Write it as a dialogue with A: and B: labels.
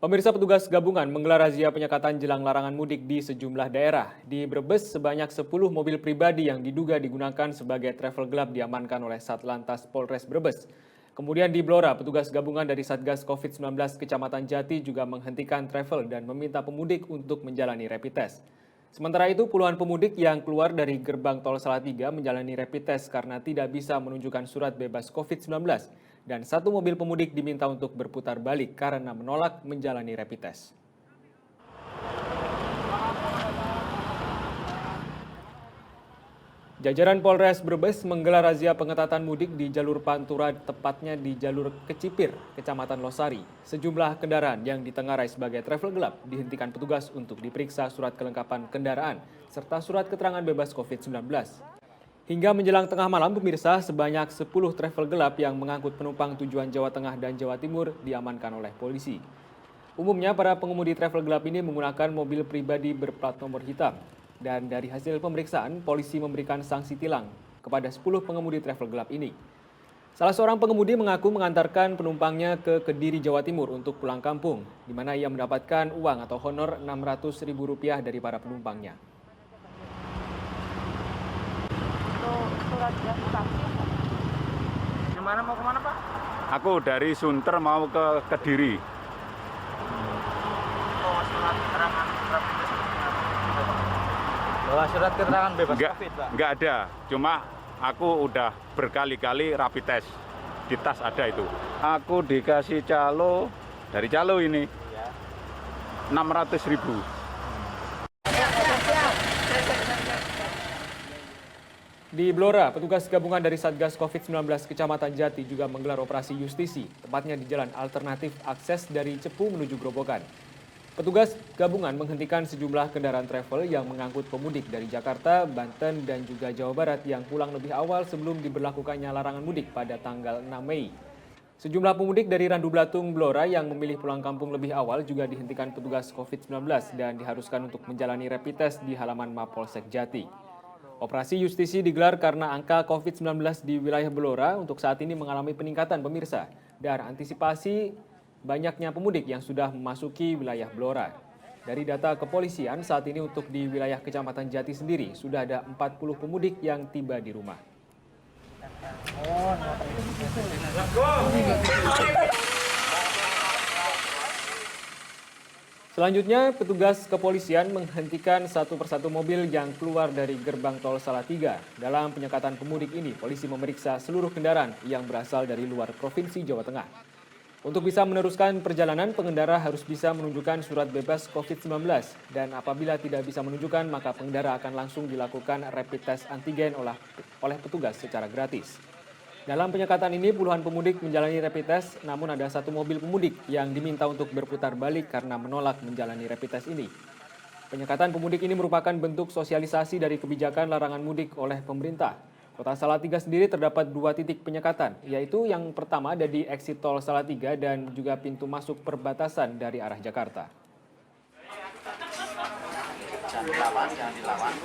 A: Pemirsa, petugas gabungan menggelar razia penyekatan jelang larangan mudik di sejumlah daerah. Di Brebes, sebanyak 10 mobil pribadi yang diduga digunakan sebagai travel gelap diamankan oleh Satlantas Polres Brebes. Kemudian di Blora, petugas gabungan dari Satgas COVID-19 Kecamatan Jati juga menghentikan travel dan meminta pemudik untuk menjalani rapid test. Sementara itu, puluhan pemudik yang keluar dari gerbang tol Salatiga menjalani rapid test karena tidak bisa menunjukkan surat bebas COVID-19. Dan satu mobil pemudik diminta untuk berputar balik karena menolak menjalani rapid test. Jajaran Polres Brebes menggelar razia pengetatan mudik di jalur Pantura, tepatnya di jalur Kecipir, Kecamatan Losari. Sejumlah kendaraan yang ditengarai sebagai travel gelap dihentikan petugas untuk diperiksa surat kelengkapan kendaraan serta surat keterangan bebas COVID-19. Hingga menjelang tengah malam, pemirsa, sebanyak 10 travel gelap yang mengangkut penumpang tujuan Jawa Tengah dan Jawa Timur diamankan oleh polisi. Umumnya, para pengemudi travel gelap ini menggunakan mobil pribadi berplat nomor hitam. Dan dari hasil pemeriksaan, polisi memberikan sanksi tilang kepada 10 pengemudi travel gelap ini. Salah seorang pengemudi mengaku mengantarkan penumpangnya ke Kediri, Jawa Timur untuk pulang kampung, di mana ia mendapatkan uang atau honor Rp600.000 dari para penumpangnya.
B: Gimana mau kemana, Pak?
C: Aku dari Sunter mau ke Kediri.
B: Bawa surat keterangan bebas COVID, Pak.
C: Enggak ada, cuma aku udah berkali-kali rapid test. Di tas ada itu. Aku dikasih calo, dari calo ini, 600.000.
A: Di Blora, petugas gabungan dari Satgas COVID-19 Kecamatan Jati juga menggelar operasi justisi, tepatnya di jalan alternatif akses dari Cepu menuju Grobogan. Petugas gabungan menghentikan sejumlah kendaraan travel yang mengangkut pemudik dari Jakarta, Banten, dan juga Jawa Barat yang pulang lebih awal sebelum diberlakukannya larangan mudik pada tanggal 6 Mei. Sejumlah pemudik dari Randu Blatung, Blora yang memilih pulang kampung lebih awal juga dihentikan petugas COVID-19 dan diharuskan untuk menjalani rapid test di halaman Mapolsek Jati. Operasi justisi digelar karena angka COVID-19 di wilayah Blora untuk saat ini mengalami peningkatan, pemirsa, dan antisipasi banyaknya pemudik yang sudah memasuki wilayah Blora. Dari data kepolisian, saat ini untuk di wilayah Kecamatan Jati sendiri sudah ada 40 pemudik yang tiba di rumah. Selanjutnya, petugas kepolisian menghentikan satu persatu mobil yang keluar dari gerbang tol Salatiga. Dalam penyekatan pemudik ini, polisi memeriksa seluruh kendaraan yang berasal dari luar Provinsi Jawa Tengah. Untuk bisa meneruskan perjalanan, pengendara harus bisa menunjukkan surat bebas COVID-19. Dan apabila tidak bisa menunjukkan, maka pengendara akan langsung dilakukan rapid test antigen oleh petugas secara gratis. Dalam penyekatan ini, puluhan pemudik menjalani rapid test, namun ada satu mobil pemudik yang diminta untuk berputar balik karena menolak menjalani rapid test ini. Penyekatan pemudik ini merupakan bentuk sosialisasi dari kebijakan larangan mudik oleh pemerintah. Kota Salatiga sendiri terdapat 2 titik penyekatan, yaitu yang pertama ada di eksit tol Salatiga dan juga pintu masuk perbatasan dari arah Jakarta. Jangan dilawan.